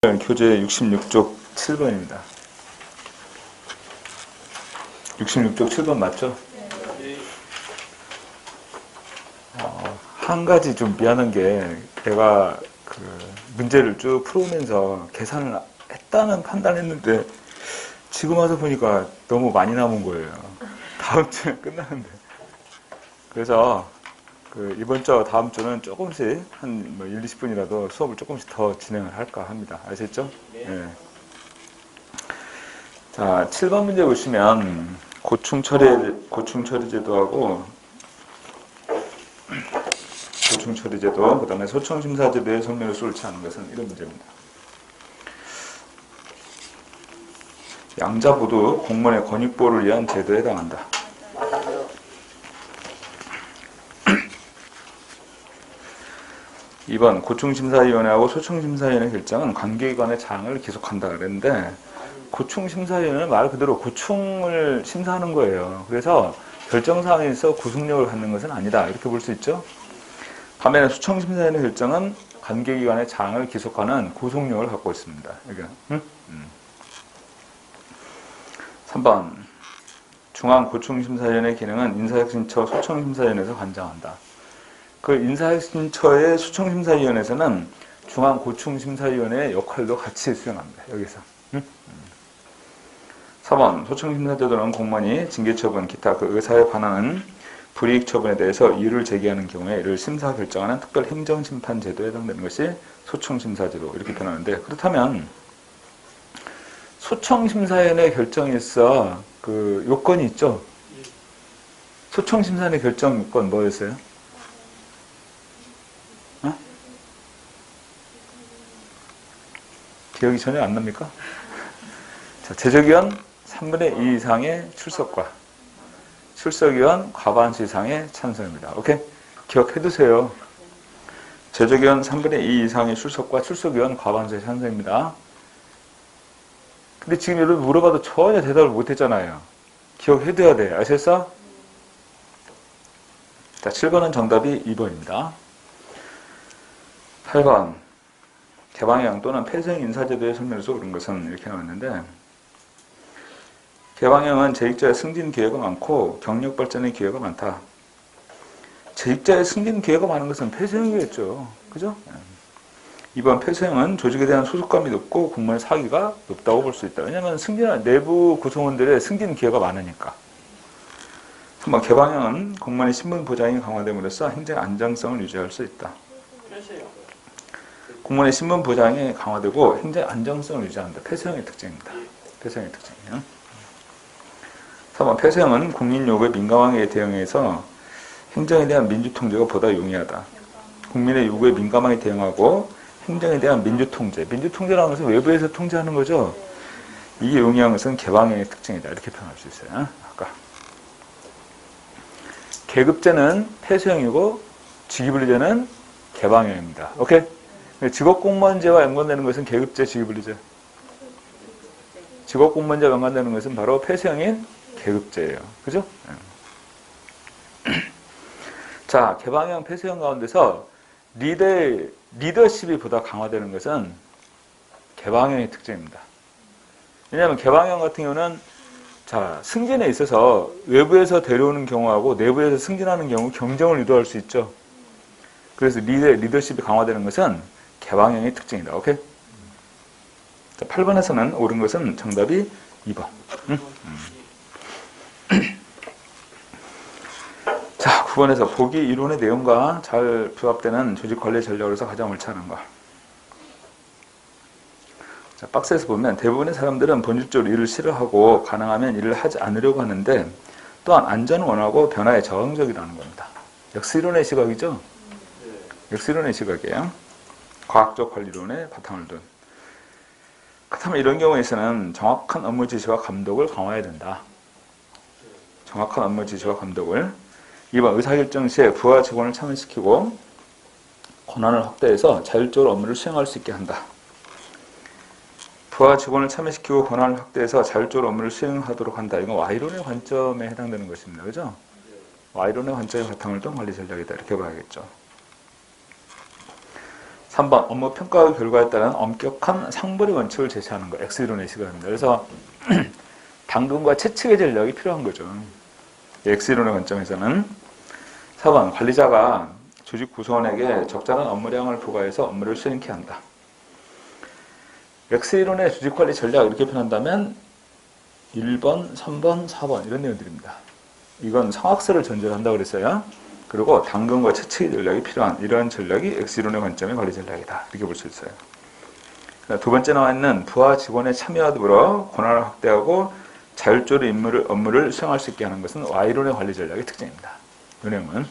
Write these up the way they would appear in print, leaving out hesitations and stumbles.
교재 66쪽 7번입니다. 66쪽 7번 맞죠? 한 가지 좀 미안한 게 내가 그 문제를 쭉 풀어오면서 계산을 했다는 판단했는데 지금 와서 보니까 너무 많이 남은 거예요. 다음 주에 끝나는데. 그래서 그 이번 주 다음 주는 조금씩 한 뭐 1, 20분이라도 수업을 조금씩 더 진행을 할까 합니다. 아시겠죠? 네. 자, 7번 문제 보시면 고충 처리 제도하고 고충 처리 제도, 그다음에 소청 심사 제도의 성명을 옳지 않은 것은 이런 문제입니다. 양자 모두 공무원의 권익보호를 위한 제도에 해당한다. 2번 고충심사위원회하고 소청심사위원회 결정은 관계기관의 자항을 기속한다 그랬는데 고충심사위원회는 말 그대로 고충을 심사하는 거예요. 그래서 결정사항에 있어 구속력을 갖는 것은 아니다. 이렇게 볼 수 있죠. 반면에 소청심사위원회 결정은 관계기관의 자항을 기속하는 구속력을 갖고 있습니다. 여기. 3번 중앙고충심사위원회 기능은 인사혁신처 소청심사위원회에서 관장한다. 그 인사혁신처의 소청심사위원회에서는 중앙고충심사위원회의 역할도 같이 수행합니다. 여기서. 4번 소청심사제도는 공무원이 징계처분, 기타 그 의사에 반하는 불이익 처분에 대해서 이유를 제기하는 경우에 이를 심사 결정하는 특별 행정심판제도에 해당되는 것이 소청심사제도 이렇게 표현하는데, 그렇다면 소청심사위원회 결정에 있어 그 요건이 있죠. 소청심사위원회 결정 요건 뭐였어요? 기억이 전혀 안 납니까? 자, 제적위원 3분의 2 이상의 출석과 출석위원 과반수 이상의 찬성입니다. 오케이? 기억해두세요. 제적위원 3분의 2 이상의 출석과 출석위원 과반수의 찬성입니다. 근데 지금 여러분 물어봐도 전혀 대답을 못했잖아요. 기억해둬야 돼. 아셨어? 자, 7번은 정답이 2번입니다. 8번 개방형 또는 폐쇄형 인사제도의 설명에서 옳은 것은 이렇게 나왔는데, 개방형은 재직자의 승진 기회가 많고 경력 발전의 기회가 많다. 재직자의 승진 기회가 많은 것은 폐쇄형이겠죠. 그죠? 2번 폐쇄형은 조직에 대한 소속감이 높고 공무원의 사기가 높다고 볼 수 있다. 왜냐하면 내부 구성원들의 승진 기회가 많으니까. 3번 개방형은 공무원의 신분 보장이 강화됨으로써 행정 안정성을 유지할 수 있다. 공무원의 신분 보장이 강화되고 행정 안정성을 유지한다. 폐쇄형의 특징입니다. 폐쇄형의 특징이요. 3번 폐쇄형은 국민 요구에 민감하게 대응해서 행정에 대한 민주통제가 보다 용이하다. 국민의 요구에 민감하게 대응하고 행정에 대한 민주통제. 민주통제라는 것은 외부에서 통제하는 거죠. 이게 용이한 것은 개방형의 특징이다. 이렇게 표현할 수 있어요. 아까 계급제는 폐쇄형이고 직위분리제는 개방형입니다. 오케이? 직업공무원제와 연관되는 것은 계급제, 직위분리제. 직업공무원제와 연관되는 것은 바로 폐쇄형인 계급제예요. 그죠? 자, 개방형, 폐쇄형 가운데서 리더십이 보다 강화되는 것은 개방형의 특징입니다. 왜냐하면 개방형 같은 경우는 자, 승진에 있어서 외부에서 데려오는 경우하고 내부에서 승진하는 경우 경쟁을 유도할 수 있죠. 그래서 리더십이 강화되는 것은 개방형의 특징이다. 오케이? 자, 8번에서는 옳은 것은 정답이 2번. 자, 9번에서 보기 이론의 내용과 잘 부합되는 조직 관리 전략으로서 가장 옳지 않은 것. 자, 박스에서 보면 대부분의 사람들은 본질적으로 일을 싫어하고 가능하면 일을 하지 않으려고 하는데 또한 안전을 원하고 변화에 저항적이라는 겁니다. 역수이론의 시각이죠? 역수이론의 시각이에요. 과학적 관리론의 바탕을 둔. 그렇다면 이런 경우에서는 정확한 업무 지시와 감독을 강화해야 된다. 정확한 업무 지시와 감독을. 2번 의사결정 시에 부하 직원을 참여시키고 권한을 확대해서 자율적으로 업무를 수행할 수 있게 한다. 부하 직원을 참여시키고 권한을 확대해서 자율적으로 업무를 수행하도록 한다. 이건 Y론의 관점에 해당되는 것입니다. 그죠? Y론의 관점의 바탕을 둔 관리 전략이다. 이렇게 봐야겠죠. 3번 업무 평가 결과에 따른 엄격한 상벌의 원칙을 제시하는 거. X이론의 시각입니다. 그래서 당근과 채찍의 전략이 필요한 거죠. X이론의 관점에서는. 4번 관리자가 조직 구성원에게 적절한 업무량을 부과해서 업무를 수행케 한다. X이론의 조직관리 전략 이렇게 표현한다면 1번, 3번, 4번 이런 내용들입니다. 이건 성악설을 전제로 한다고 그랬어요. 그리고 당근과 채찍의 전략이 필요한 이러한 전략이 X이론의 관점의 관리 전략이다. 이렇게 볼 수 있어요. 두 번째 나와 있는 부하 직원의 참여와 더불어 권한을 확대하고 자율적으로 업무를 수행할 수 있게 하는 것은 Y론의 관리 전략의 특징입니다. 이 내용은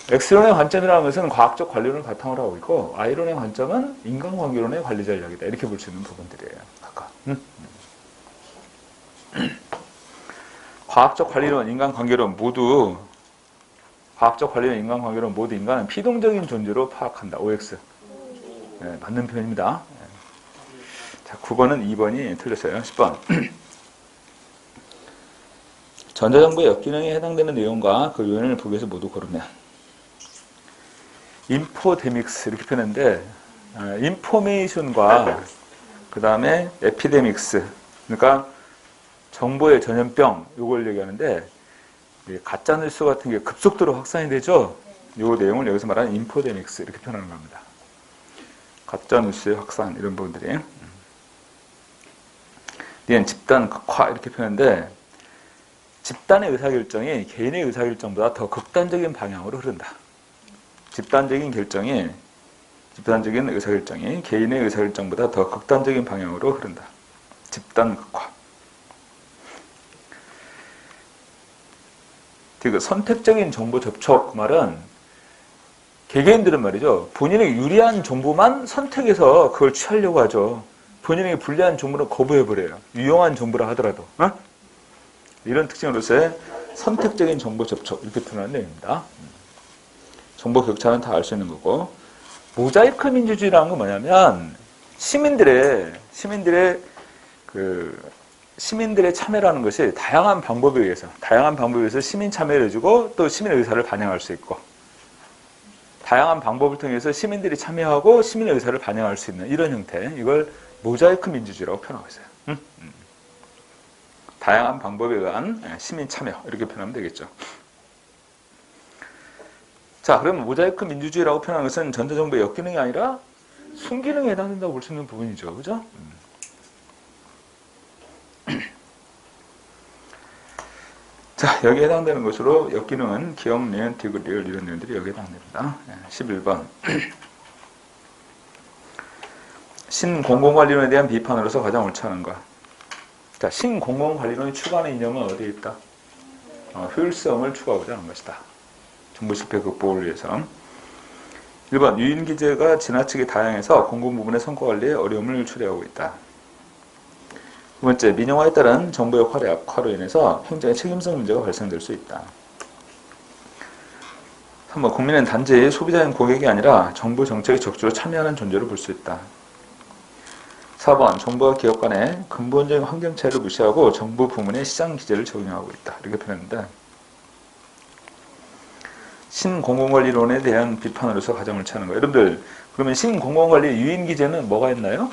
X론의 관점이라는 것은 과학적 관리론을 바탕으로 하고 있고 Y론의 관점은 인간관계론의 관리 전략이다. 이렇게 볼 수 있는 부분들이에요. 아까. 과학적 관리론, 인간관계론 모두 과학적 관리론, 인간관계론 모두 인간은 피동적인 존재로 파악한다. OX. 네, 맞는 표현입니다. 자, 9번은 2번이 틀렸어요. 10번. 전자정보의 역기능에 해당되는 내용과 그 요인을 보기에서 모두 고르면 인포데믹스 이렇게 표현했는데 인포메이션과 그 다음에 에피데믹스 그러니까 정보의 전염병 이걸 얘기하는데 가짜뉴스 같은 게 급속도로 확산이 되죠. 이 내용을 여기서 말하는 인포데믹스 이렇게 표현하는 겁니다. 가짜뉴스의 확산 이런 부분들이 뒤엔 집단 극화 이렇게 표현했는데 집단의 의사결정이 개인의 의사결정보다 더 극단적인 방향으로 흐른다. 집단적인 의사결정이 개인의 의사결정보다 더 극단적인 방향으로 흐른다. 집단 극화. 그 선택적인 정보 접촉 그 말은 개개인들은 말이죠. 본인에게 유리한 정보만 선택해서 그걸 취하려고 하죠. 본인에게 불리한 정보는 거부해버려요. 유용한 정보라 하더라도. 이런 특징으로서의 선택적인 정보 접촉 이렇게 표현하는 내용입니다. 정보 격차는 다 알 수 있는 거고 모자이크 민주주의라는 건 뭐냐면 시민들의 참여라는 것이 다양한 방법에 의해서 시민 참여를 해주고 또 시민의 의사를 반영할 수 있고 다양한 방법을 통해서 시민들이 참여하고 시민의 의사를 반영할 수 있는 이런 형태 이걸 모자이크 민주주의라고 표현하고 있어요. 다양한 방법에 의한 시민 참여 이렇게 표현하면 되겠죠. 자, 그러면 모자이크 민주주의라고 표현하는 것은 전자정보의 역기능이 아니라 순기능에 해당된다고 볼 수 있는 부분이죠. 그죠? 자, 여기에 해당되는 것으로 역기능은 기억, 니은, 디귿, 리을 이런 내용들이 여기에 해당됩니다. 11번. 신공공관리론에 대한 비판으로서 가장 옳지 않은 것. 자, 신공공관리론이 추구하는 이념은 어디에 있다? 효율성을 추구하고자 하는 것이다. 정보 실패 극복을 위해서. 1번. 유인기재가 지나치게 다양해서 공공 부분의 성과관리에 어려움을 초래하고 있다. 두 번째, 민영화에 따른 정보 역할의 악화로 인해서 행정의 책임성 문제가 발생될 수 있다. 3번, 국민은 단지 소비자인 고객이 아니라 정부 정책에 적극적으로 참여하는 존재로 볼 수 있다. 4번, 정부와 기업 간의 근본적인 환경 차이를 무시하고 정부 부문의 시장 기제를 적용하고 있다. 이렇게 표현했는데 신공공관리론에 대한 비판으로서 가장 옳지 않은 거. 여러분들, 그러면 신공공관리 유인기제는 뭐가 있나요?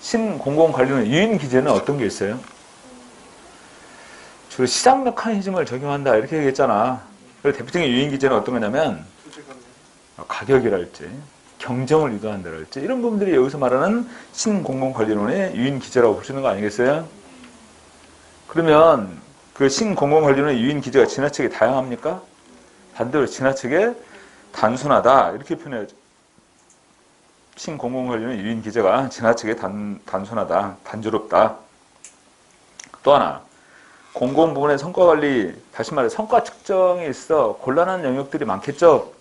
신공공관리론 유인기제는 어떤 게 있어요? 주로 시장 메커니즘을 적용한다 이렇게 얘기했잖아. 그리고 대표적인 유인기제는 어떤 거냐면 가격이랄지 경쟁을 유도한다랄지 이런 부분들이 여기서 말하는 신공공관리론의 유인기제라고 볼 수 있는 거 아니겠어요? 그러면 그 신공공관리론의 유인기제가 지나치게 다양합니까? 반대로 지나치게 단순하다 이렇게 표현해야죠. 신공공관리론의 유인기제가 지나치게 단순하다, 단조롭다. 또 하나, 공공부문의 성과관리, 다시 말해 성과 측정에 있어 곤란한 영역들이 많겠죠.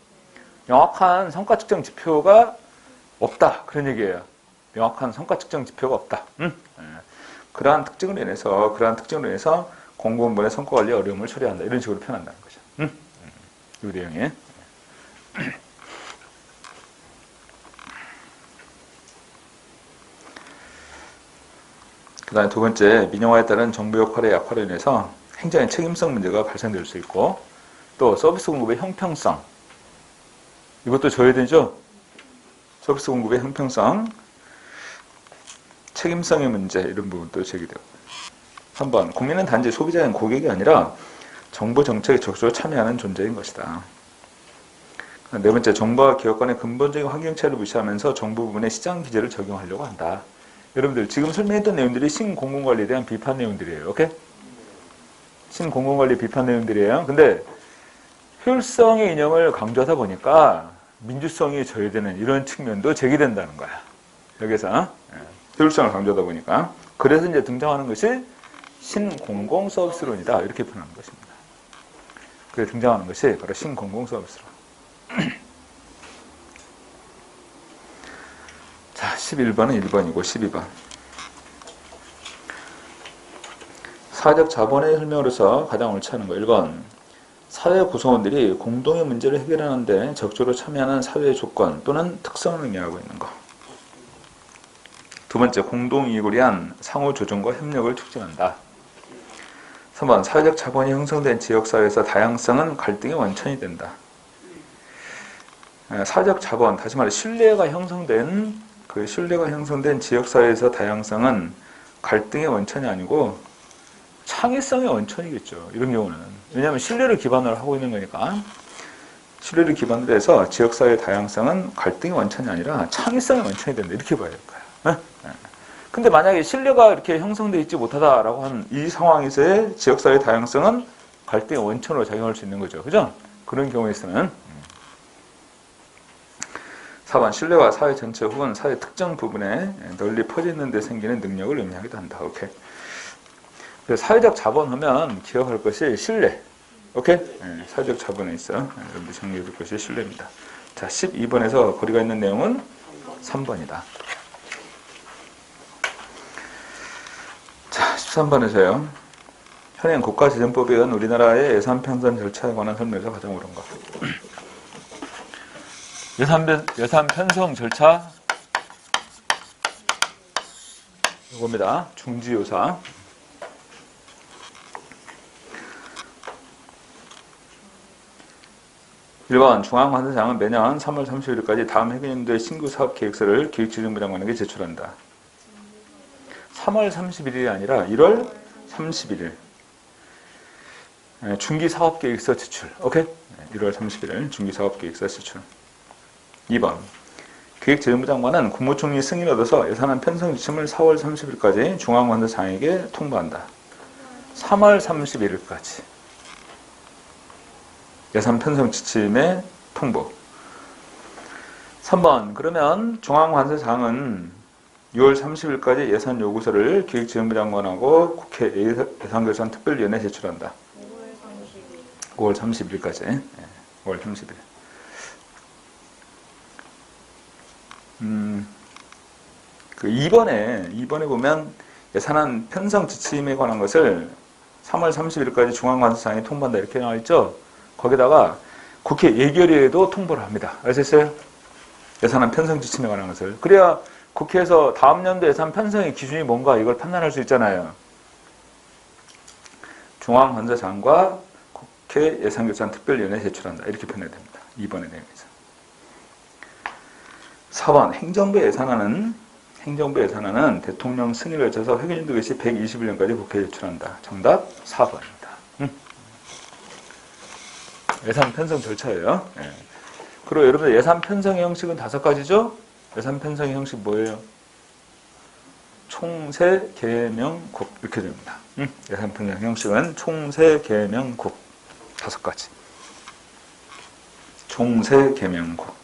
명확한 성과 측정 지표가 없다. 그런 얘기예요. 명확한 성과 측정 지표가 없다. 그러한 특징으로 인해서 공공부문의 성과관리에 어려움을 초래한다. 이런 식으로 표현한다는 거죠. 이 내용에. 그 다음에 두 번째, 민영화에 따른 정부 역할의 약화로 인해서 행정의 책임성 문제가 발생될 수 있고 또 서비스 공급의 형평성, 이것도 줘야 되죠? 서비스 공급의 형평성, 책임성의 문제 이런 부분도 제기되고 3번 국민은 단지 소비자인 고객이 아니라 정부 정책에 적극적으로 참여하는 존재인 것이다. 네 번째, 정부와 기업 간의 근본적인 환경차이를 무시하면서 정부 부분의 시장 기제를 적용하려고 한다. 여러분들 지금 설명했던 내용들이 신공공관리에 대한 비판 내용들이에요. 오케이? 신공공관리 비판 내용들이에요. 근데 효율성의 이념을 강조하다 보니까 민주성이 저해되는 이런 측면도 제기된다는 거야. 여기서 효율성을 강조하다 보니까. 그래서 이제 등장하는 것이 신공공 서비스론이다. 이렇게 표현하는 것입니다. 그래서 등장하는 것이 바로 신공공 서비스론. 자, 11번은 1번이고 12번. 사회적 자본의 설명으로서 가장 옳지 않은 거. 1번. 사회 구성원들이 공동의 문제를 해결하는 데 적극적으로 참여하는 사회의 조건 또는 특성을 의미하고 있는 거. 두 번째, 공동이익을 위한 상호 조정과 협력을 촉진한다. 3번, 사회적 자본이 형성된 지역사회에서 다양성은 갈등의 원천이 된다. 사회적 자본, 다시 말해 신뢰가 형성된 지역사회에서 다양성은 갈등의 원천이 아니고 창의성의 원천이겠죠. 이런 경우는. 왜냐하면 신뢰를 기반으로 하고 있는 거니까. 신뢰를 기반으로 해서 지역사회의 다양성은 갈등의 원천이 아니라 창의성의 원천이 된다. 이렇게 봐야 될 거야. 근데 만약에 신뢰가 이렇게 형성되어 있지 못하다라고 하는 이 상황에서의 지역사회의 다양성은 갈등의 원천으로 작용할 수 있는 거죠. 그죠? 그런 경우에서는 4번, 신뢰가 사회 전체 혹은 사회 특정 부분에 널리 퍼져 있는 데 생기는 능력을 의미하기도 한다. 오케이. 그래서 사회적 자본 하면 기억할 것이 신뢰. 오케이? 사회적 자본에 있어. 여러분들 정리해 줄 것이 신뢰입니다. 자, 12번에서 거리가 있는 내용은 3번이다. 자, 13번에서요. 현행 국가재정법에 의한 우리나라의 예산 편성 절차에 관한 설명에서 가장 옳은 것. 예산 편성 절차 이겁니다. 중지요사. 일반 중앙관세청은 매년 3월 30일까지 다음 회계연도의 신규 사업 계획서를 기획재정부 장관에게 제출한다. 3월 31일이 아니라 1월 31일. 중기 사업 계획서 제출. 오케이? 1월 31일 중기 사업 계획서 제출. 2번. 기획재정부 장관은 국무총리 승인을 얻어서 예산안 편성 지침을 4월 30일까지 중앙관세청에게 통보한다. 3월 31일까지. 예산 편성 지침의 통보. 3번. 그러면 중앙관세청은 6월 30일까지 예산 요구서를 기획재정부 장관하고 국회 예산결산 특별위원회에 제출한다. 5월 30일까지. 5월 30일. 그 2번에 보면 예산안 편성 지침에 관한 것을 3월 30일까지 중앙관세청에 통보한다 이렇게 나와 있죠. 거기다가 국회 예결위에도 통보를 합니다. 아셨어요? 예산안 편성 지침에 관한 것을. 그래야 국회에서 다음 연도 예산 편성의 기준이 뭔가 이걸 판단할 수 있잖아요. 중앙관세청과 국회 예산결산 특별위원회에 제출한다. 이렇게 표현해야 됩니다. 2번의 내용에서. 4번 행정부 예산안은 대통령 승인을 거쳐서 회계연도 개시 121년까지 국회에 제출한다. 정답 4번입니다. 예산 편성 절차예요. 그리고 여러분들 예산 편성의 형식은 5가지죠? 예산 편성의 형식 뭐예요? 총세, 계명, 국 이렇게 됩니다. 예산 편성 형식은 총세, 계명, 국 5가지. 총세, 계명, 국.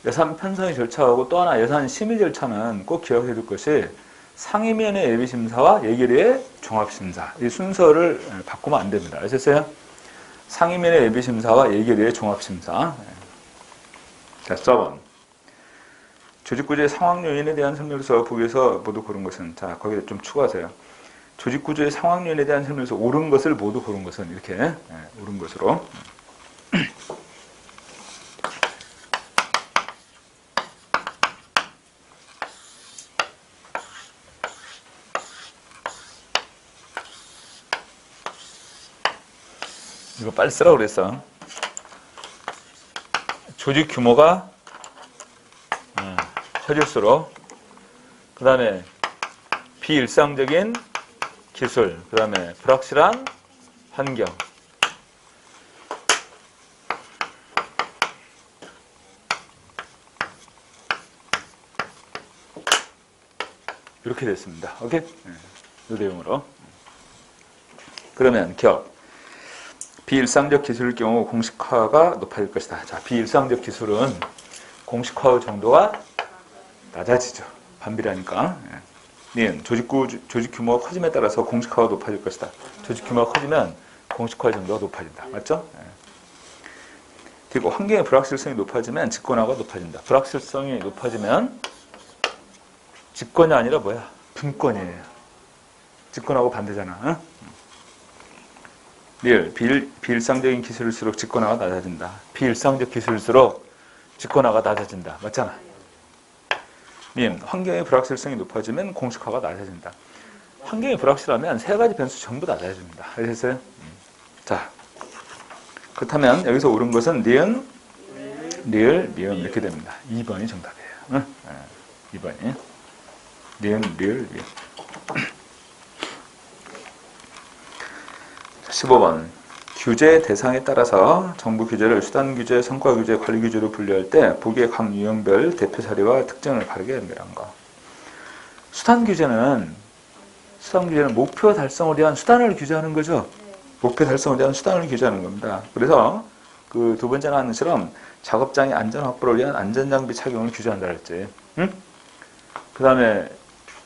예산 편성의 절차하고 또 하나 예산 심의 절차는 꼭 기억해 둘 것이 상임위원회 예비심사와 예결위의 종합심사. 이 순서를 바꾸면 안 됩니다. 아셨어요? 상임위원회 예비심사와 예결위의 종합심사. 자, 4번. 조직구조의 상황 요인에 대한 설명에서 보기에서 모두 고른 것은, 자, 거기에 좀 추가하세요. 조직구조의 상황 요인에 대한 설명에서 옳은 것을 모두 고른 것은 이렇게 옳은 것으로. 이거 빨리 쓰라고 그랬어. 조직 규모가 커질수록, 그 다음에 비일상적인 기술, 그 다음에 불확실한 환경. 이렇게 됐습니다. 오케이? 이 내용으로. 그러면 기억. 비일상적 기술일 경우 공식화가 높아질 것이다. 자, 비일상적 기술은 공식화 정도가 낮아지죠. 반비례하니까. 조직 규모가 커짐에 따라서 공식화가 높아질 것이다. 조직 규모가 커지면 공식화 정도가 높아진다. 맞죠? 그리고 환경의 불확실성이 높아지면 직권화가 높아진다. 불확실성이 높아지면 직권이 아니라 뭐야? 분권이에요. 직권하고 반대잖아. 비일상적인 기술일수록 직권화가 낮아진다. 비일상적 기술일수록 직권화가 낮아진다. 맞잖아. 환경의 불확실성이 높아지면 공식화가 낮아진다. 환경이 불확실하면 세 가지 변수 전부 낮아집니다. 아셨어요? 자, 그렇다면 여기서 옳은 것은 니은, 리을, 미음 이렇게 됩니다. 2번이 정답이에요. 2번이. 니은, 리을, 미음. 15번. 규제 대상에 따라서 정부 규제를 수단 규제, 성과 규제, 관리 규제로 분류할 때 보기의 각 유형별 대표 사례와 특징을 바르게 연결한 거. 수단 규제는 목표 달성을 위한 수단을 규제하는 거죠. 목표 달성을 위한 수단을 규제하는 겁니다. 그래서 그 두 번째 나온 것처럼 작업장의 안전 확보를 위한 안전장비 착용을 규제한다 그랬지. 응? 그 다음에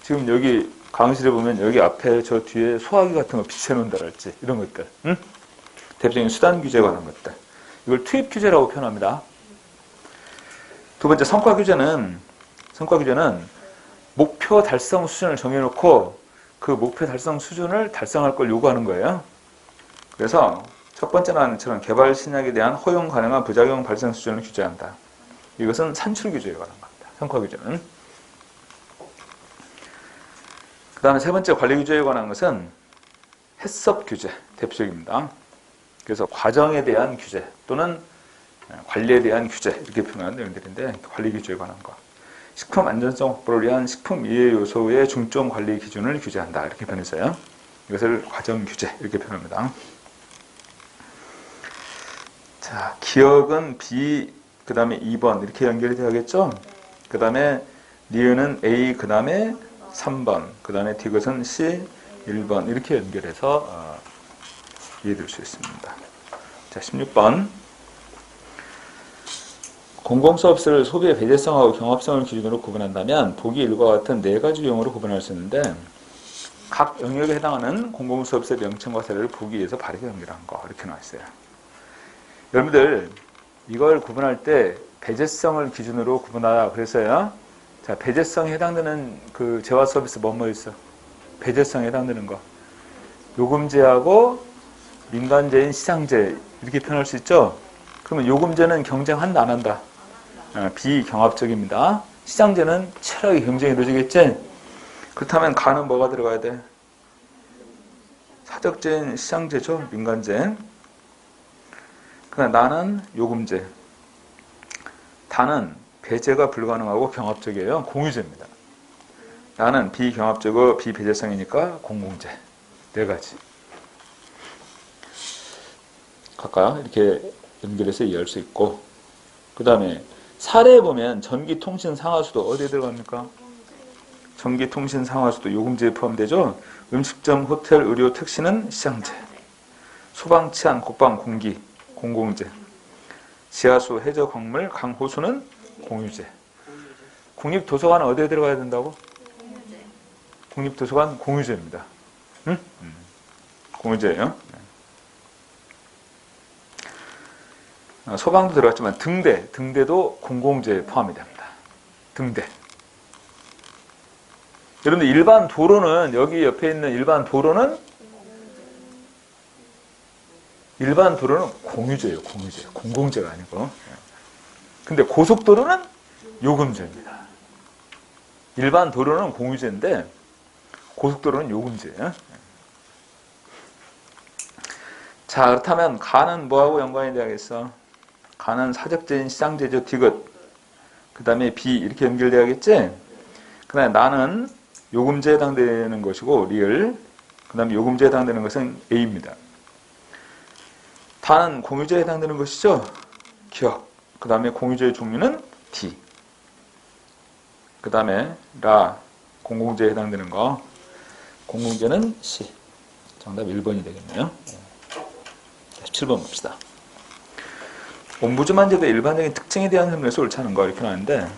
지금 여기 강의실에 보면 여기 앞에 저 뒤에 소화기 같은 거 비춰놓는다 그랬지. 이런 것들. 응? 대표적인 수단 규제에 관한 것들. 이걸 투입 규제라고 표현합니다. 두 번째 성과 규제는 목표 달성 수준을 정해놓고 그 목표 달성 수준을 달성할 걸 요구하는 거예요. 그래서 첫 번째 나는처럼 개발 신약에 대한 허용 가능한 부작용 발생 수준을 규제한다. 이것은 산출 규제에 관한 겁니다. 성과 규제는. 그 다음에 세 번째 관리 규제에 관한 것은 해썹 규제, 대표적입니다. 그래서 과정에 대한 규제 또는 관리에 대한 규제 이렇게 표현하는 내용들인데 관리 규제에 관한 거. 식품 안전성 확보를 위한 식품 이해 요소의 중점 관리 기준을 규제한다. 이렇게 표현했어요. 이것을 과정 규제 이렇게 표현합니다. 자, 기억은 B, 그 다음에 2번 이렇게 연결이 되겠죠? 그 다음에 니은은 A, 그 다음에 3번, 그 다음에 디귿은 C, 1번 이렇게 연결해서 이해될 수 있습니다. 자, 16번. 공공서비스를 소비의 배제성하고 경합성을 기준으로 구분한다면 보기 1과 같은 네 가지 유형으로 구분할 수 있는데 각 영역에 해당하는 공공서비스의 명칭과 사례를 보기 위해서 바르게 연결한 거 이렇게 나와 있어요. 여러분들 이걸 구분할 때 배제성을 기준으로 구분하라 그랬어요. 자, 배제성에 해당되는 그 재화 서비스 뭐뭐 있어? 배제성에 해당되는 거. 요금제하고 민간제인 시장제 이렇게 표현할 수 있죠. 그러면 요금제는 경쟁한다 안 한다? 비경합적입니다. 시장제는 철저하게 경쟁이 이루어지겠지. 그렇다면 가는 뭐가 들어가야 돼? 사적제인 시장제죠. 민간제. 그러나 나는 요금제. 다는 배제가 불가능하고 경합적이에요. 공유제입니다. 나는 비경합적이고 비배제성이니까 공공제. 네 가지. 갈까요? 이렇게 연결해서 이해할 수 있고. 그 다음에 사례에 보면 전기통신 상하수도 어디에 들어갑니까? 전기통신 상하수도 요금제에 포함되죠. 음식점, 호텔, 의료, 택시는 시장제. 소방, 치안, 국방, 공기, 공공제. 지하수, 해저, 광물, 강, 호수는 공유제. 국립도서관은 어디에 들어가야 된다고? 국립도서관 공유제입니다. 응? 공유제예요. 소방도 들어갔지만 등대도 공공제에 포함이 됩니다. 등대. 여러분들 일반 도로는 여기 옆에 있는 일반 도로는 공유제예요. 공유제. 공공제가 아니고. 근데 고속도로는 요금제입니다. 일반 도로는 공유제인데 고속도로는 요금제예요. 자, 그렇다면 가는 뭐하고 연관이 돼야겠어? 가는 사적제인 시장제죠. 디귿. 그 다음에 비 이렇게 연결돼야겠지? 그 다음에 나는 요금제에 해당되는 것이고 리을. 그 다음에 요금제에 해당되는 것은 A입니다. 다는 공유제에 해당되는 것이죠. 기억. 그 다음에 공유제의 종류는 D. 그 다음에 라 공공제에 해당되는 거. 공공제는 C. 정답 1번이 되겠네요. 17번 봅시다. 옴부즈만제도의 일반적인 특징에 대한 설명에서 옳지 않은 거 이렇게 나왔는데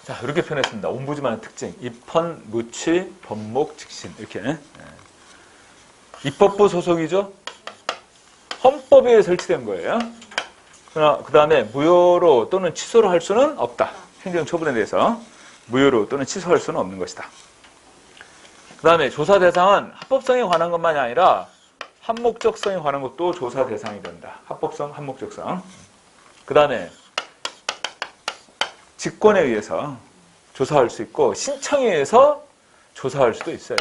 자, 이렇게 표현했습니다. 옴부즈만의 특징. 입헌, 무취, 법목, 직신. 이렇게. 입법부 소속이죠? 헌법에 설치된 거예요. 그 다음에 무효로 또는 취소로 할 수는 없다. 행정처분에 대해서 무효로 또는 취소할 수는 없는 것이다. 그 다음에 조사 대상은 합법성에 관한 것만이 아니라 한목적성에 관한 것도 조사 대상이 된다. 합법성, 한목적성. 그 다음에 직권에 의해서 조사할 수 있고 신청에 의해서 조사할 수도 있어요.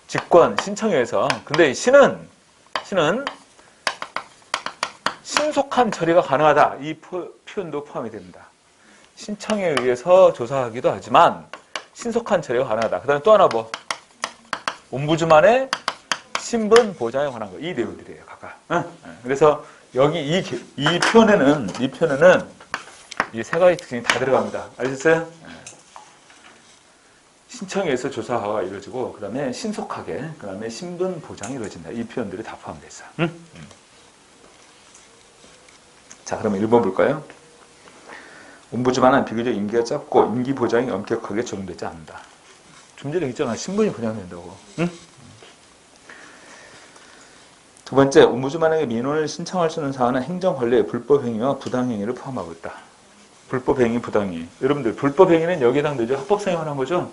직권, 신청에 의해서. 근데 신은 신속한 처리가 가능하다. 이 표현도 포함이 됩니다. 신청에 의해서 조사하기도 하지만 신속한 처리가 가능하다. 그 다음에 또 하나 뭐 옴부즈만의 신분 보장에 관한 거. 이 내용들이에요. 각각. 그래서 여기 이 표현에는 이 세 가지 특징이 다 들어갑니다. 아셨어요? 신청에 의해서 조사가 이루어지고 그 다음에 신속하게 그 다음에 신분 보장이 이루어진다. 이 표현들이 다 포함되어 있어요. 자, 그러면 1번 볼까요? 옴부즈만은 비교적 임기가 짧고 임기 보장이 엄격하게 적용되지 않는다. 좀 전에 있잖아. 신분이 보장된다고. 두 번째, 옴부즈만에게 민원을 신청할 수 있는 사안은 행정관리의 불법행위와 부당행위를 포함하고 있다. 불법행위, 부당행위. 여러분들 불법행위는 여기에 해당되죠. 합법성에 관한 거죠.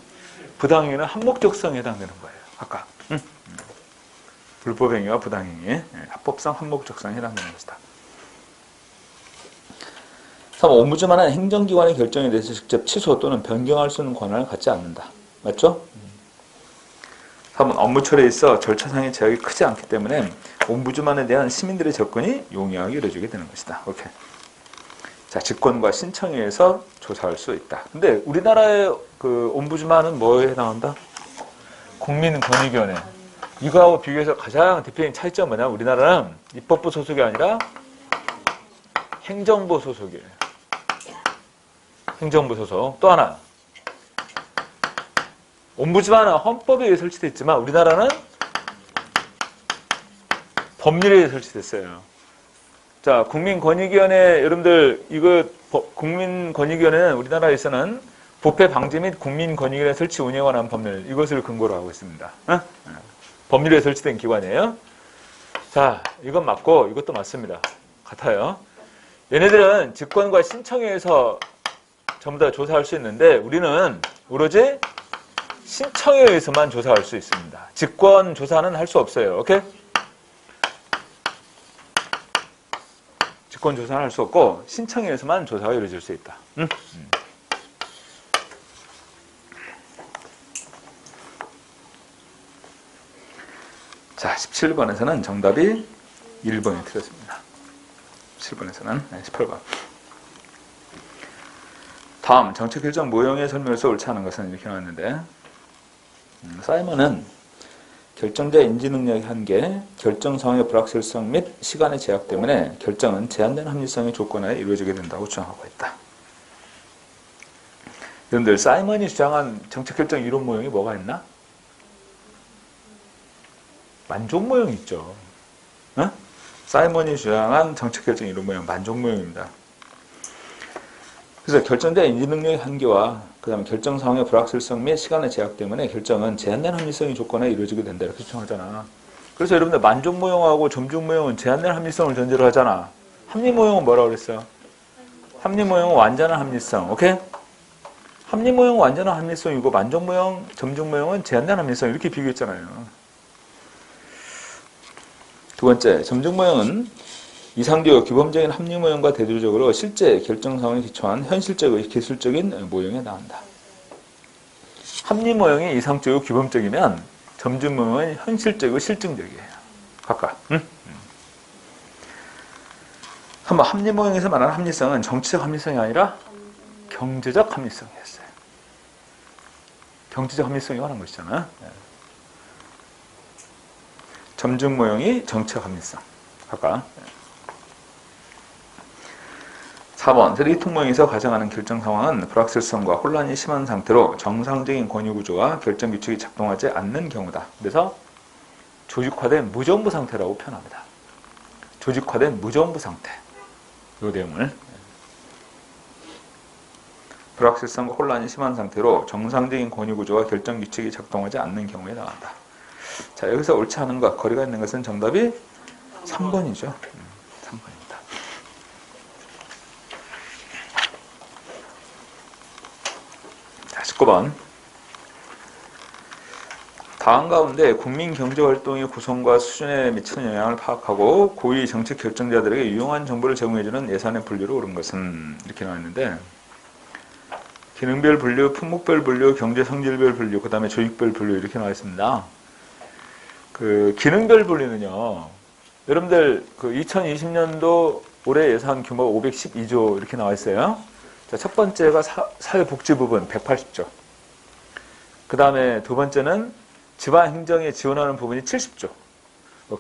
부당행위는 한목적성에 해당되는 거예요. 각각. 불법행위와 부당행위, 합법성, 한목적성에 해당되는 것이다. 3. 옴부즈만은 행정기관의 결정에 대해서 직접 취소 또는 변경할 수 있는 권한을 갖지 않는다. 맞죠? 3번 업무 처리에 있어 절차상의 제약이 크지 않기 때문에 옴부즈만에 대한 시민들의 접근이 용이하게 이루어지게 되는 것이다. 오케이. 자, 직권과 신청에 의해서 조사할 수 있다. 근데 우리나라의 그 옴부즈만은 뭐에 해당한다? 국민권익위원회. 이거하고 비교해서 가장 대표적인 차이점은 뭐냐면 우리나라는 입법부 소속이 아니라 행정부 소속이에요. 행정부 소속. 또 하나. 옴부즈만은 헌법에 의해 설치됐지만 우리나라는 법률에 의해 설치됐어요. 자, 국민권익위원회, 여러분들, 이거, 국민권익위원회는 우리나라에서는 부패 방지 및 국민권익위원회 설치 운영에 관한 법률, 이것을 근거로 하고 있습니다. 법률에 설치된 기관이에요. 자, 이건 맞고, 이것도 맞습니다. 같아요. 얘네들은 직권과 신청에 의해서 전부 다 조사할 수 있는데, 우리는 오로지 신청에 의해서만 조사할 수 있습니다. 직권 조사는 할 수 없어요. 오케이? 직권 조사는 할 수 없고 신청에 의해서만 조사가 이루어질 수 있다. 자, 17번에서는 정답이 1번이 틀렸습니다. 17번에서는 18번. 다음 정책 결정 모형의 설명에서 옳지 않은 것은 이렇게 나왔는데 사이먼은 결정자의 인지 능력의 한계, 결정 상황의 불확실성 및 시간의 제약 때문에 결정은 제한된 합리성의 조건하에 이루어지게 된다고 주장하고 있다. 여러분들 사이먼이 주장한 정책 결정 이론 모형이 뭐가 있나? 만족 모형이 있죠. 사이먼이 주장한 정책 결정 이론 모형 만족 모형입니다. 그래서 결정자의 인지 능력의 한계와 그 다음에 결정 상황의 불확실성 및 시간의 제약 때문에 결정은 제한된 합리성의 조건에 이루어지게 된다 이렇게 주장하잖아. 그래서 여러분들 만족 모형하고 점중 모형은 제한된 합리성을 전제로 하잖아. 합리 모형은 뭐라고 그랬어요? 합리 모형은 완전한 합리성. 오케이? 합리 모형은 완전한 합리성이고 만족 모형, 점중 모형은 제한된 합리성 이렇게 비교했잖아요. 두 두 번째, 점증 모형은 이상적 규범적인 합리 모형과 대조적으로 실제 결정 상황에 기초한 현실적이고 기술적인 모형에 나온다. 합리 모형이 이상적이고 규범적이면 점증 모형은 현실적이고 실증적이에요. 각각. 응? 한번 합리 모형에서 말하는 합리성은 정치적 합리성이 아니라 경제적 합리성이었어요. 경제적 합리성이 말한 것이잖아. 점증 모형이 정치적 합리성. 각각. 4번, 드레이통 모형에서 가정하는 결정 상황은 불확실성과 혼란이 심한 상태로 정상적인 권유 구조와 결정 규칙이 작동하지 않는 경우다. 그래서 조직화된 무정부 상태라고 표현합니다. 조직화된 무정부 상태. 이 내용을. 불확실성과 혼란이 심한 상태로 정상적인 권유 구조와 결정 규칙이 작동하지 않는 경우에 나간다. 자, 여기서 옳지 않은 것, 거리가 있는 것은 정답이 3번이죠. 3번입니다. 자, 19번. 다음 가운데 국민 경제활동의 구성과 수준에 미치는 영향을 파악하고 고위 정책 결정자들에게 유용한 정보를 제공해주는 예산의 분류로 옳은 것은 이렇게 나와 있는데 기능별 분류, 품목별 분류, 경제 성질별 분류, 그 다음에 조직별 분류 이렇게 나와 있습니다. 그 기능별 분류는요, 여러분들 그 2020년도 올해 예산 규모 512조 이렇게 나와 있어요. 자, 첫 번째가 사회복지 부분 180조. 그 다음에 두 번째는 지방행정에 지원하는 부분이 70조.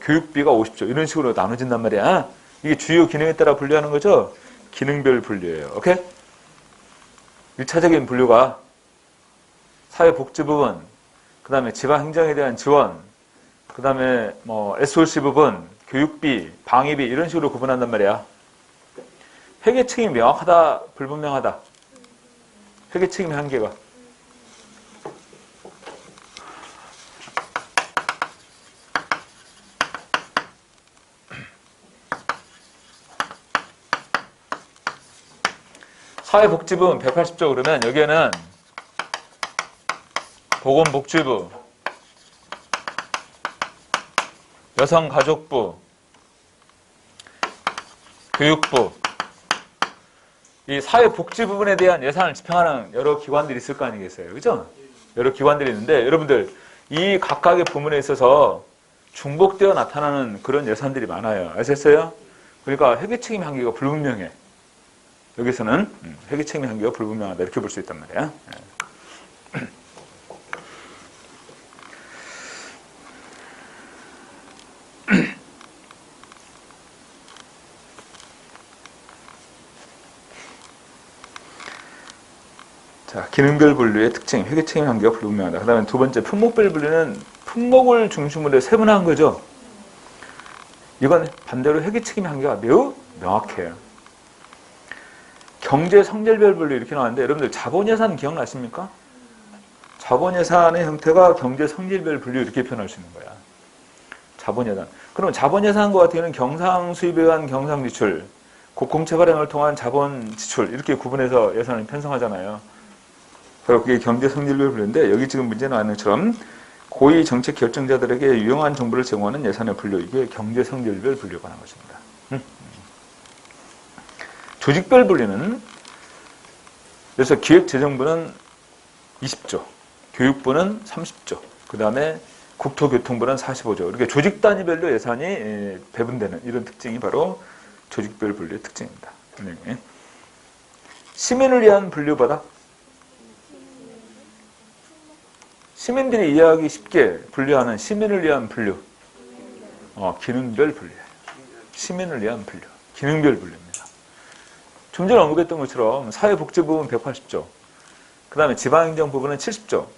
교육비가 50조. 이런 식으로 나눠진단 말이야. 이게 주요 기능에 따라 분류하는 거죠. 기능별 분류예요. 오케이? 1차적인 분류가 사회복지 부분, 그 다음에 지방행정에 대한 지원, 그 다음에 뭐 SOC 부분, 교육비, 방위비 이런 식으로 구분한단 말이야. 회계 책임이 명확하다, 불분명하다. 회계 책임의 한계가. 사회복지부 180조 그러면 여기에는 보건복지부, 여성가족부, 교육부, 이 사회복지 부분에 대한 예산을 집행하는 여러 기관들이 있을 거 아니겠어요? 그죠? 여러 기관들이 있는데 여러분들 이 각각의 부문에 있어서 중복되어 나타나는 그런 예산들이 많아요. 아셨어요? 그러니까 회계책임 한계가 불분명해. 여기서는 회계책임 한계가 불분명하다 이렇게 볼 수 있단 말이야. 자, 기능별 분류의 특징, 회계책임 한계가 불분명하다. 그 다음에 두 번째, 품목별 분류는 품목을 중심으로 세분화한 거죠. 이건 반대로 회계책임 한계가 매우 명확해요. 경제 성질별 분류 이렇게 나왔는데 여러분들 자본예산 기억나십니까? 자본예산의 형태가 경제 성질별 분류 이렇게 표현할 수 있는 거야. 자본예산. 그럼 자본예산과 같은 경우는 경상수입에 의한 경상지출, 공채 발행을 통한 자본지출 이렇게 구분해서 예산을 편성하잖아요. 그리고 그게 경제 성질별 분류인데 여기 지금 문제 나왔는 것처럼 고위 정책 결정자들에게 유용한 정보를 제공하는 예산의 분류, 이게 경제 성질별 분류가 나온 것입니다. 조직별 분류는 그래서 기획재정부는 20조, 교육부는 30조, 그 다음에 국토교통부는 45조. 이렇게 조직 단위별로 예산이 배분되는 이런 특징이 바로 조직별 분류의 특징입니다. 시민을 위한 분류보다 시민들이 이해하기 쉽게 분류하는 시민을 위한 분류, 기능별 분류예요. 시민을 위한 분류, 기능별 분류입니다. 좀 전에 언급했던 것처럼 사회복지 부분 180조, 그 다음에 지방행정 부분은 70조,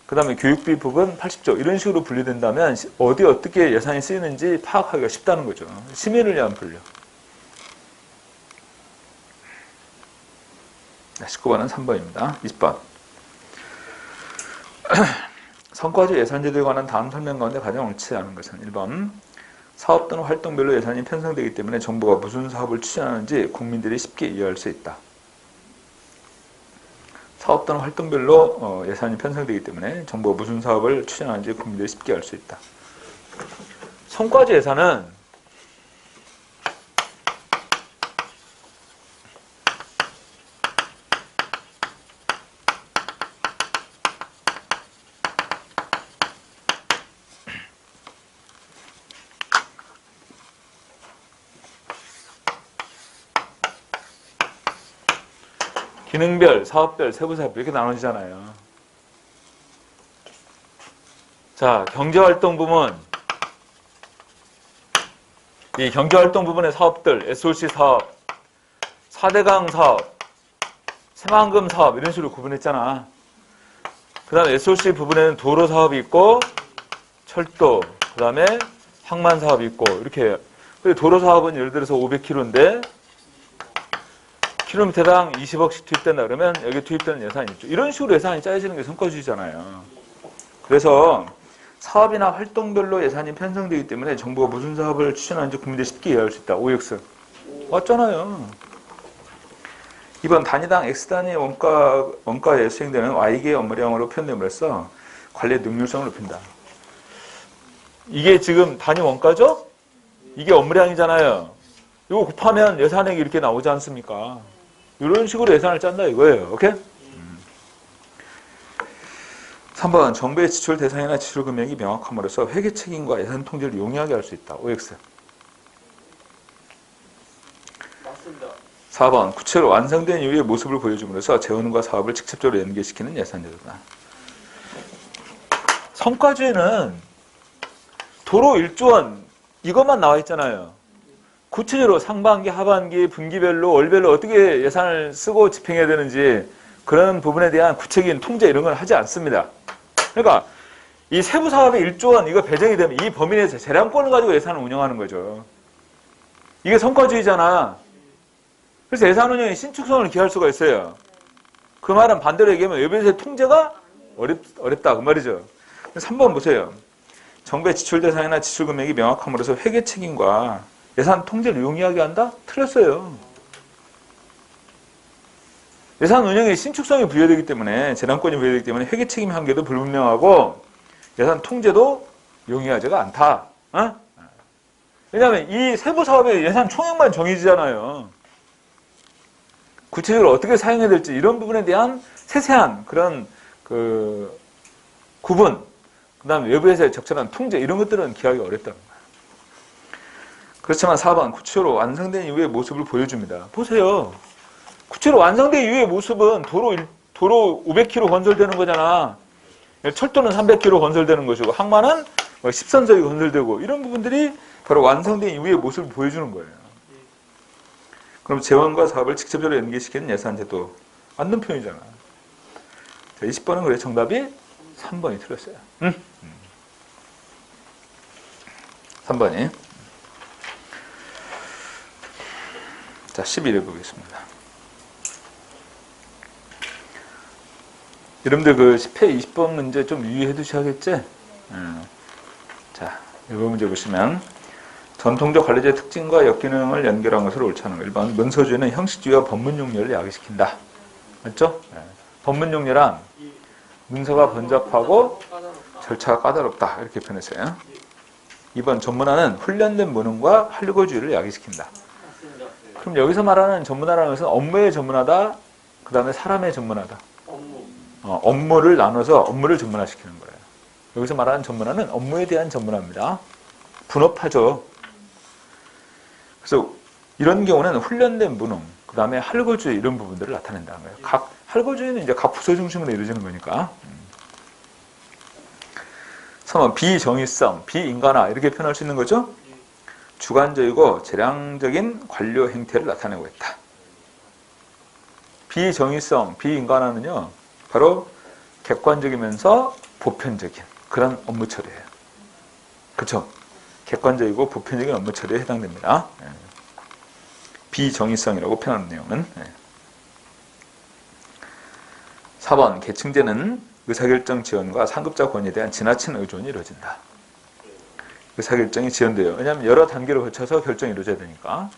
그 다음에 교육비 부분 80조 이런 식으로 분류된다면 어디 어떻게 예산이 쓰이는지 파악하기가 쉽다는 거죠. 시민을 위한 분류. 19번은 3번입니다. 20번. 성과주 예산제도에 관한 다음 설명 가운데 가장 옳지 않은 것은 1번. 사업 또는 활동별로 예산이 편성되기 때문에 정부가 무슨 사업을 추진하는지 국민들이 쉽게 이해할 수 있다. 사업 또는 활동별로 예산이 편성되기 때문에 정부가 무슨 사업을 추진하는지 국민들이 쉽게 알 수 있다. 성과주 예산은 기능별, 사업별, 세부사업 이렇게 나눠지잖아요. 자, 경제활동 부문. 이 경제활동 부분의 사업들, SOC 사업, 4대강 사업, 새만금 사업 이런 식으로 구분했잖아. 그 다음에 SOC 부분에는 도로 사업이 있고 철도, 그 다음에 항만 사업이 있고 이렇게 해요. 도로 사업은 예를 들어서 500km인데 킬로미터당 20억씩 투입된다 그러면 여기 투입되는 예산이 있죠. 이런 식으로 예산이 짜여지는 게 성과주의잖아요. 그래서 사업이나 활동별로 예산이 편성되기 때문에 정부가 무슨 사업을 추진하는지 국민들이 쉽게 이해할 수 있다. OX. 맞잖아요. 이번 단위당 X단위 원가에 수행되는 Y계의 업무량으로 표현됨으로써 관리 능률성을 높인다. 이게 지금 단위 원가죠? 이게 업무량이잖아요. 이거 곱하면 예산액이 이렇게 나오지 않습니까? 이런 식으로 예산을 짠다 이거예요. 오케이? 3번 정부의 지출 대상이나 지출 금액이 명확함으로써 회계 책임과 예산 통제를 용이하게 할 수 있다. OX. 맞습니다. 4번 구체로 완성된 이후의 모습을 보여줌으로써 재원과 사업을 직접적으로 연계시키는 예산 제도다. 성과주의는 도로 1조 원 이것만 나와 있잖아요. 구체적으로 상반기, 하반기, 분기별로, 월별로 어떻게 예산을 쓰고 집행해야 되는지 그런 부분에 대한 구체적인 통제 이런 걸 하지 않습니다. 그러니까 이 세부 사업의 1조 원 이거 배정이 되면 이 범위 내에서 재량권을 가지고 예산을 운영하는 거죠. 이게 성과주의잖아. 그래서 예산 운영에 신축성을 기할 수가 있어요. 그 말은 반대로 얘기하면 외부에서의 통제가 어렵다 그 말이죠. 3번 보세요. 정부의 지출 대상이나 지출 금액이 명확함으로써 회계 책임과 예산 통제를 용이하게 한다? 틀렸어요. 예산 운영에 신축성이 부여되기 때문에 재량권이 부여되기 때문에 회계 책임 한계도 불분명하고 예산 통제도 용이하지가 않다. 어? 왜냐하면 이 세부 사업의 예산 총액만 정해지잖아요. 구체적으로 어떻게 사용해야 될지 이런 부분에 대한 세세한 그런 그 구분, 그 다음에 외부에서의 적절한 통제 이런 것들은 기하기 어렵다는 거예요. 그렇지만 4번 구체로 완성된 이후의 모습을 보여줍니다. 보세요. 구체로 완성된 이후의 모습은 도로 500km 건설되는 거잖아. 철도는 300km 건설되는 것이고 항만은 10선석이 건설되고 이런 부분들이 바로 완성된 이후의 모습을 보여주는 거예요. 그럼 재원과 사업을 직접적으로 연계시키는 예산제도 맞는 표현이잖아. 자, 20번은 그래 정답이 3번이 틀렸어요. 3번이. 자, 11을 보겠습니다. 여러분들 그 10회 20번 문제 좀 유의해 두셔야겠지? 자, 이거 문제 보시면 전통적 관리제의 특징과 역기능을 연결한 것으로 옳지 않은 거. 1번 문서주의는 형식주의와 법문용료를 야기시킨다. 맞죠? 네. 법문용료란 문서가 번잡하고 절차가 까다롭다. 이렇게 표현했어요. 2번 전문화는 훈련된 무능과 활고주의를 야기시킨다. 그럼 여기서 말하는 전문화라는 것은 업무의 전문화다. 그 다음에 사람의 전문화다. 업무를 나눠서 업무를 전문화시키는 거예요. 여기서 말하는 전문화는 업무에 대한 전문화입니다. 분업하죠. 그래서 이런 경우는 훈련된 무능, 그 다음에 활고주의 이런 부분들을 나타낸다는 거예요. 활고주의는 이제 각 부서 중심으로 이루어지는 거니까. 3번 비정의성, 비인간화 이렇게 표현할 수 있는 거죠. 주관적이고 재량적인 관료 행태를 나타내고 있다. 비정의성, 비인간화는요. 바로 객관적이면서 보편적인 그런 업무 처리예요. 그렇죠? 객관적이고 보편적인 업무 처리에 해당됩니다. 비정의성이라고 표현하는 내용은. 4번 계층제는 의사결정 지원과 상급자 권위에 대한 지나친 의존이 이루어진다. 의사결정이 지연돼요. 왜냐하면 여러 단계를 거쳐서 결정이 이루어져야 되니까.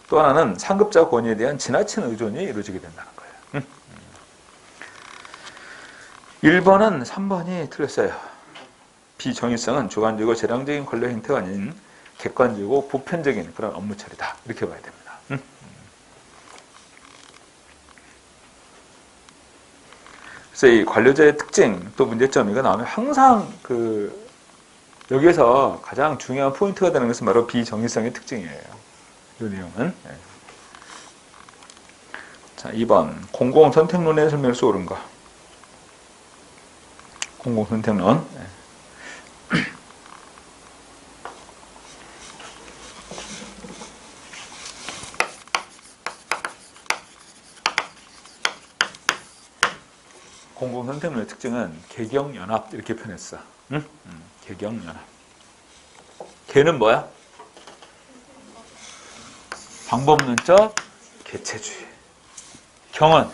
또 하나는 상급자 권위에 대한 지나친 의존이 이루어지게 된다는 거예요. 1번은 3번이 틀렸어요. 비정의성은 주관적이고 재량적인 권력 행태가 아닌 객관적이고 보편적인 그런 업무 처리다. 이렇게 봐야 됩니다. 그래서 이 관료제의 특징 또 문제점 이거 나오면 항상 여기에서 가장 중요한 포인트가 되는 것은 바로 비정의성의 특징이에요. 이 내용은. 자, 2번. 공공선택론의 설명에서 옳은가? 공공선택론. 네. 공공선택론의 특징은 개경연합 이렇게 표현했어. 응? 개경연합. 개는 뭐야? 방법론적 개체주의. 경은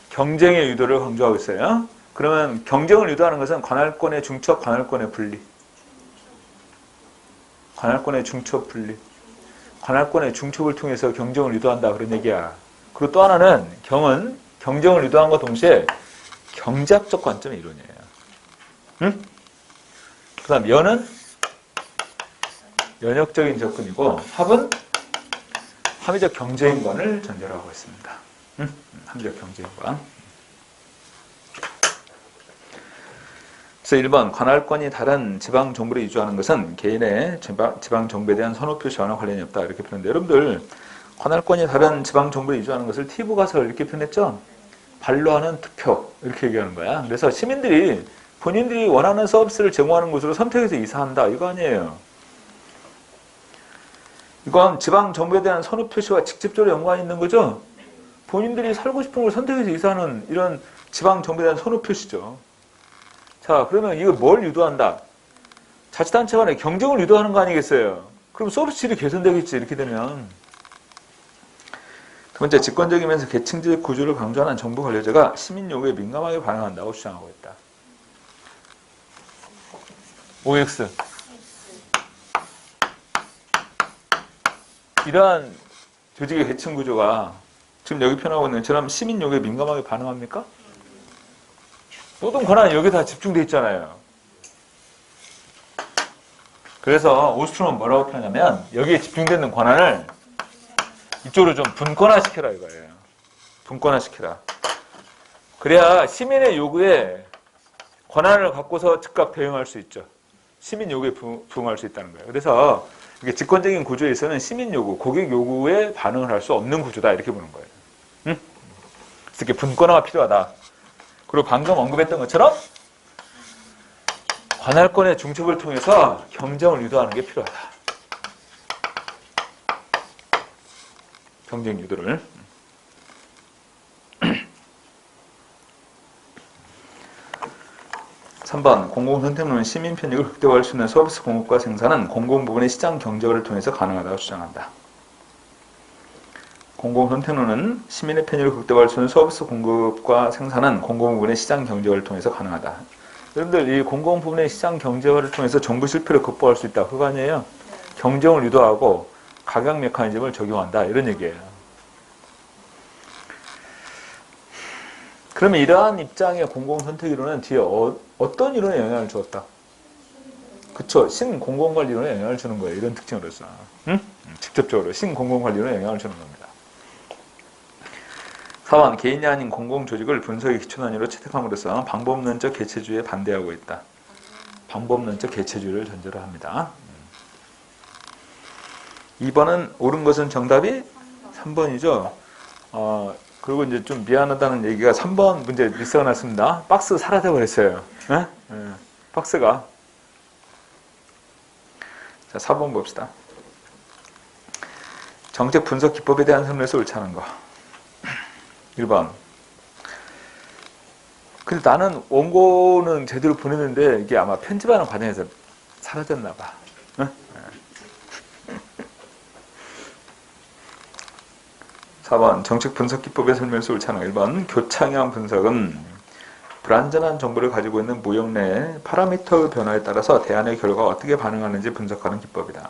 경쟁의 유도를 강조하고 있어요. 그러면 경쟁을 유도하는 것은 관할권의 중첩, 관할권의 분리. 관할권의 중첩, 분리. 관할권의 중첩을 통해서 경쟁을 유도한다 그런 얘기야. 그리고 또 하나는 경은 경쟁을 유도함과 동시에 경제학적 관점의 이론이에요. 응? 그 다음 연은 연역적인 접근이고 합은 합의적 경제인권을 전제로 하고 있습니다. 응? 합의적 경제인권. 그래서 1번 관할권이 다른 지방정부를 이주하는 것은 개인의 지방정부에 대한 선호표시와는 관련이 없다 이렇게 표현했는데 여러분들 관할권이 다른 지방정부를 이주하는 것을 티브가설 이렇게 표현했죠. 반로하는 투표 이렇게 얘기하는 거야. 그래서 시민들이 본인들이 원하는 서비스를 제공하는 곳으로 선택해서 이사한다 이거 아니에요. 이건 지방정부에 대한 선호표시와 직접적으로 연관이 있는 거죠. 본인들이 살고 싶은 걸 선택해서 이사하는 이런 지방정부에 대한 선호표시죠. 자, 그러면 이거 뭘 유도한다? 자치단체 간의 경쟁을 유도하는 거 아니겠어요? 그럼 서비스 질이 개선되겠지, 이렇게 되면. 두 번째, 직권적이면서 계층적 구조를 강조하는 정부 관료제가 시민 요구에 민감하게 반응한다고 주장하고 있다. OX. 이러한 조직의 계층 구조가 지금 여기 표현하고 있는 것처럼 시민 요구에 민감하게 반응합니까? 모든 권한이 여기 다 집중되어 있잖아요. 그래서 오스트롬은 뭐라고 표현하냐면 여기에 집중되는 권한을 이쪽으로 좀 분권화시켜라 이거예요. 분권화시켜라. 그래야 시민의 요구에 권한을 갖고서 즉각 대응할 수 있죠. 시민 요구에 부응할 수 있다는 거예요. 그래서 이게 직권적인 구조에서는 시민 요구, 고객 요구에 반응을 할 수 없는 구조다 이렇게 보는 거예요. 응? 그래서 이렇게 분권화가 필요하다. 그리고 방금 언급했던 것처럼 관할권의 중첩을 통해서 경쟁을 유도하는 게 필요하다. 경쟁 유도를. 3번 공공선택론은 시민 편익을 극대화할 수 있는 서비스 공급과 생산은 공공부문의 시장 경제화를 통해서 가능하다고 주장한다. 공공선택론은 시민의 편익을 극대화할 수 있는 서비스 공급과 생산은 공공부문의 시장 경제화를 통해서 가능하다. 여러분들 이 공공부문의 시장 경제화를 통해서 정부 실패를 극복할 수 있다. 그거 아니에요? 경쟁을 유도하고 가격 메커니즘을 적용한다. 이런 얘기예요. 그러면 이러한 입장의 공공선택이론은 뒤에 어떤 이론에 영향을 주었다? 그쵸. 신공공관리론에 영향을 주는 거예요. 이런 특징으로서. 응? 직접적으로 신공공관리론에 영향을 주는 겁니다. 4번 개인이 아닌 공공조직을 분석의 기초 단위로 채택함으로써 방법론적 개체주의에 반대하고 있다. 방법론적 개체주의를 전제로 합니다. 2번은 옳은 것은 정답이 3번이죠. 그리고 이제 좀 미안하다는 얘기가 3번 문제 미스가 났습니다. 박스 사라져 버렸어요. 네? 네. 박스가. 자, 4번 봅시다. 정책 분석 기법에 대한 설명에서 옳지 않은 거. 1번. 근데 나는 원고는 제대로 보냈는데 이게 아마 편집하는 과정에서 사라졌나 봐. 네? 4번 정책 분석 기법의 설명에서 옳지 않은 거. 1번 교차형 분석은 불완전한 정보를 가지고 있는 무역 내의 파라미터의 변화에 따라서 대안의 결과가 어떻게 반응하는지 분석하는 기법이다.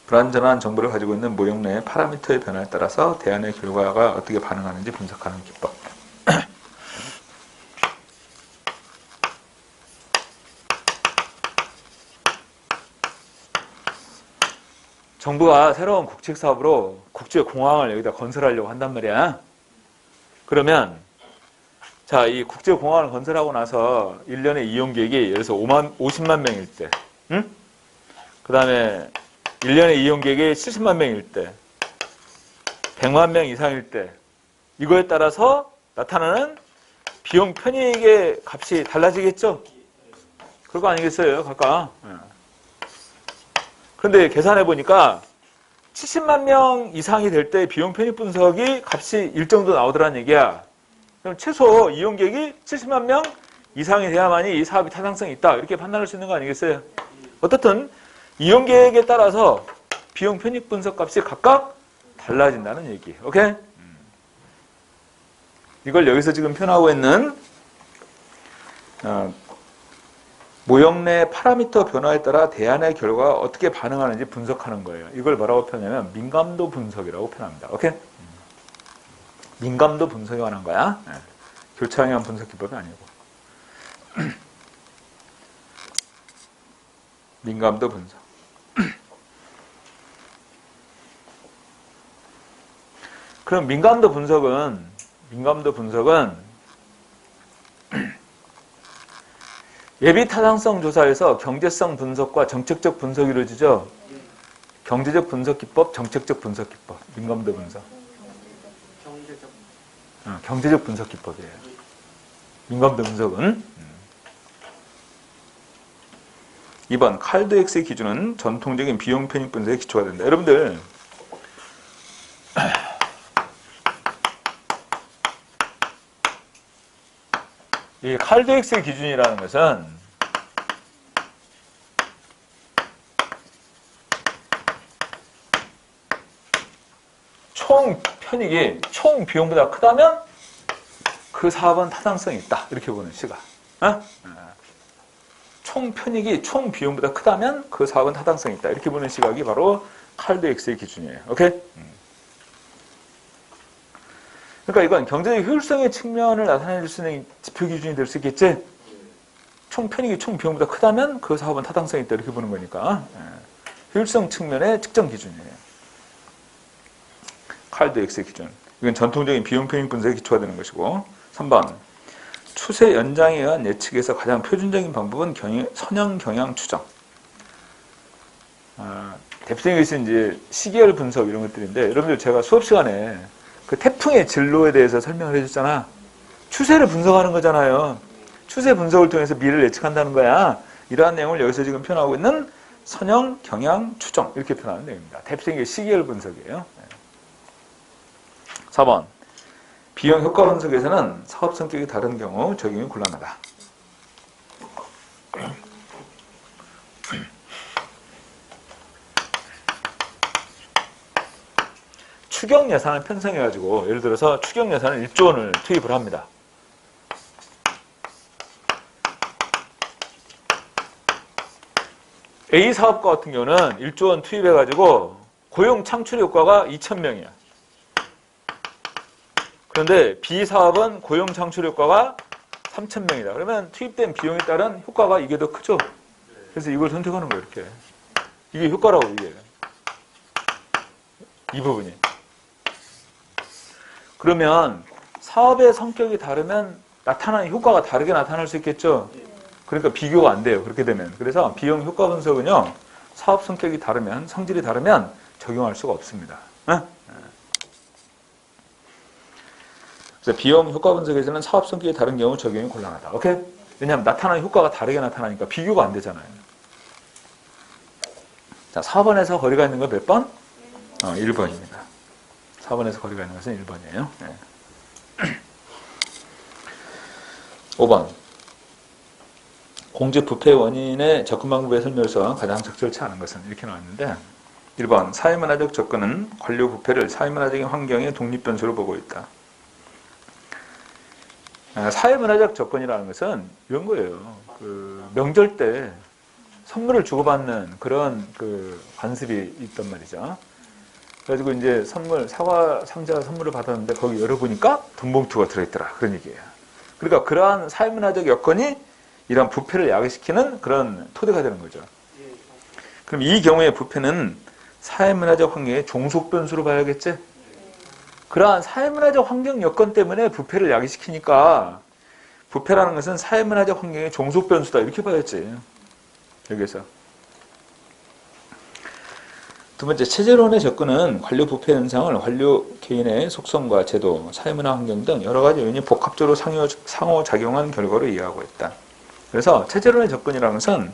불완전한 정보를 가지고 있는 무역 내의 파라미터의 변화에 따라서 대안의 결과가 어떻게 반응하는지 분석하는 기법. 정부가 새로운 국책사업으로 국제공항을 여기다 건설하려고 한단 말이야. 그러면 자, 이 국제공항을 건설하고 나서 1년에 이용객이 예를 들어서 50만 명일 때, 응? 그 다음에 1년에 이용객이 70만 명일 때, 100만 명 이상일 때 이거에 따라서 나타나는 비용 편익의 값이 달라지겠죠? 그거 아니겠어요? 각각. 그런데 계산해 보니까 70만 명 이상이 될 때 비용 편익 분석이 값이 일정도 나오더란 얘기야. 그럼 최소 이용객이 70만 명 이상이 돼야만이 이 사업이 타당성이 있다. 이렇게 판단할 수 있는 거 아니겠어요? 어떻든 이용객에 따라서 비용 편익 분석 값이 각각 달라진다는 얘기. 오케이? 이걸 여기서 지금 표현하고 있는 모형 내 파라미터 변화에 따라 대안의 결과가 어떻게 반응하는지 분석하는 거예요. 이걸 뭐라고 표현하냐면 민감도 분석이라고 표현합니다. 오케이? 민감도 분석에 관한 거야. 교차영향 분석 기법이 아니고. 민감도 분석. 그럼 민감도 분석은 예비 타당성 조사에서 경제성 분석과 정책적 분석이 이루어지죠. 경제적 분석 기법, 정책적 분석 기법, 민감도 분석. 경제적 분석 기법이에요. 민감도 분석은 2번 칼드엑스의 기준은 전통적인 비용 편익 분석의 기초가 된다. 여러분들 이 칼드엑스의 기준이라는 것은 총 편익이 총 비용보다 크다면 그 사업은 타당성이 있다. 이렇게 보는 시각. 총 편익이 총 비용보다 크다면 그 사업은 타당성이 있다. 이렇게 보는 시각이 바로 칼드엑스의 기준이에요. 오케이? 그러니까 이건 경제적 효율성의 측면을 나타낼 수 있는 지표 기준이 될 수 있겠지? 총 편익이 총 비용보다 크다면 그 사업은 타당성이 있다. 이렇게 보는 거니까. 효율성 측면의 측정 기준이에요. 칼드엑스의 기준. 이건 전통적인 비용 편익 분석에 기초가 되는 것이고. 3번. 추세 연장에 의한 예측에서 가장 표준적인 방법은 선형 경향 추정. 대표적인 것이 이제 시계열 분석 이런 것들인데, 여러분들 제가 수업 시간에 그 태풍의 진로에 대해서 설명을 해줬잖아. 추세를 분석하는 거잖아요. 추세 분석을 통해서 미래를 예측한다는 거야. 이러한 내용을 여기서 지금 표현하고 있는 선형 경향 추정 이렇게 표현하는 내용입니다. 대표적인 게 시계열 분석이에요. 4번. 비용 효과 분석에서는 사업 성격이 다른 경우 적용이 곤란하다. 추경 예산을 편성해가지고 예를 들어서 추경 예산을 1조 원을 투입을 합니다. A 사업과 같은 경우는 1조 원 투입해가지고 고용 창출 효과가 2,000명이야. 그런데 B 사업은 고용 창출 효과가 3,000명이다. 그러면 투입된 비용에 따른 효과가 이게 더 크죠? 그래서 이걸 선택하는 거예요, 이렇게. 이게 효과라고, 이게. 이 부분이. 그러면 사업의 성격이 다르면 나타나는 효과가 다르게 나타날 수 있겠죠? 그러니까 비교가 안 돼요, 그렇게 되면. 그래서 비용 효과 분석은요, 사업 성격이 다르면, 성질이 다르면 적용할 수가 없습니다. 그래서 비용 효과 분석에서는 사업 성격이 다른 경우 적용이 곤란하다. 오케이? 왜냐하면 나타나는 효과가 다르게 나타나니까 비교가 안 되잖아요. 자, 4번에서 거리가 있는 건 몇 번? 1번입니다. 4번에서 거리가 있는 것은 1번이에요. 네. 5번. 공제 부패 원인의 접근 방법에 설명해서 가장 적절치 않은 것은 이렇게 나왔는데 1번. 사회문화적 접근은 관료 부패를 사회문화적인 환경의 독립변수로 보고 있다. 사회문화적 접근이라는 것은 이런 거예요. 그 명절 때 선물을 주고받는 그런 그 관습이 있단 말이죠. 그래가지고 이제 사과 상자 선물을 받았는데 거기 열어보니까 돈봉투가 들어있더라. 그런 얘기예요. 그러니까 그러한 사회문화적 여건이 이런 부패를 야기시키는 그런 토대가 되는 거죠. 그럼 이 경우에 부패는 사회문화적 환경의 종속 변수로 봐야겠지? 그러한 사회문화적 환경 여건 때문에 부패를 야기시키니까 부패라는 것은 사회문화적 환경의 종속 변수다. 이렇게 봐야지. 여기서. 두 번째, 체제론의 접근은 관료 부패 현상을 관료 개인의 속성과 제도, 사회문화 환경 등 여러 가지 요인이 복합적으로 상호작용한 결과로 이해하고 있다. 그래서 체제론의 접근이라는 것은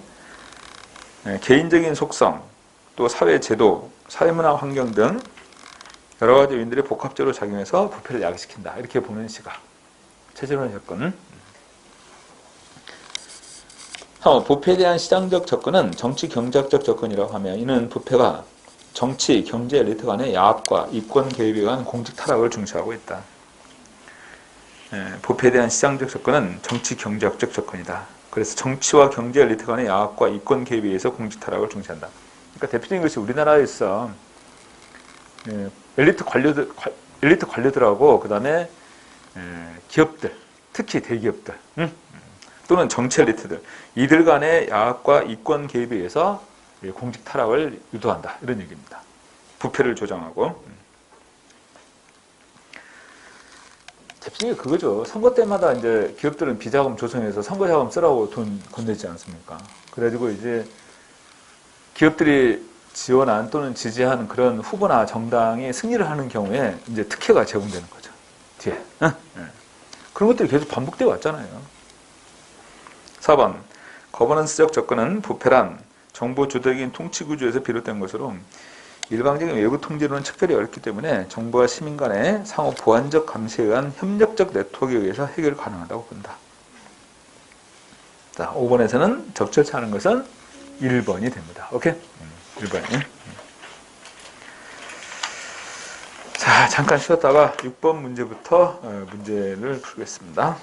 개인적인 속성, 또 사회 제도, 사회문화 환경 등 여러 가지 요인들이 복합적으로 작용해서 부패를 야기시킨다. 이렇게 보는 시각. 체제론의 접근. 부패에 대한 시장적 접근은 정치 경제학적 접근이라고 하며 이는 부패가 정치, 경제 엘리트 간의 야합과 이권 개입에 의한 공직 타락을 중시하고 있다. 부패에 대한 시장적 접근은 정치 경제학적 접근이다. 그래서 정치와 경제 엘리트 간의 야합과 이권 개입에 의해서 공직 타락을 중시한다. 그러니까 대표적인 것이 우리나라에서 엘리트 관료들하고 그 다음에 기업들, 특히 대기업들 또는 정치 엘리트들 이들 간의 야합과 이권 개입에 의해서 공직 타락을 유도한다. 이런 얘기입니다. 부패를 조장하고. 대표적인 게 그거죠. 선거 때마다 이제 기업들은 비자금 조성해서 선거 자금 쓰라고 돈 건네지 않습니까? 그래가지고 이제 기업들이 지원한 또는 지지하는 그런 후보나 정당이 승리를 하는 경우에 이제 특혜가 제공되는 거죠. 뒤에. 그런 것들이 계속 반복되어 왔잖아요. 4번. 거버넌스적 접근은 부패란 정보 주도적인 통치 구조에서 비롯된 것으로 일방적인 외부 통제로는 특별히 어렵기 때문에 정부와 시민 간의 상호 보완적 감시에 의한 협력적 네트워크에 의해서 해결 가능하다고 본다. 자, 5번에서는 적절치 않은 것은 1번이 됩니다. 오케이? 1번이. 자, 잠깐 쉬었다가 6번 문제부터 문제를 풀겠습니다.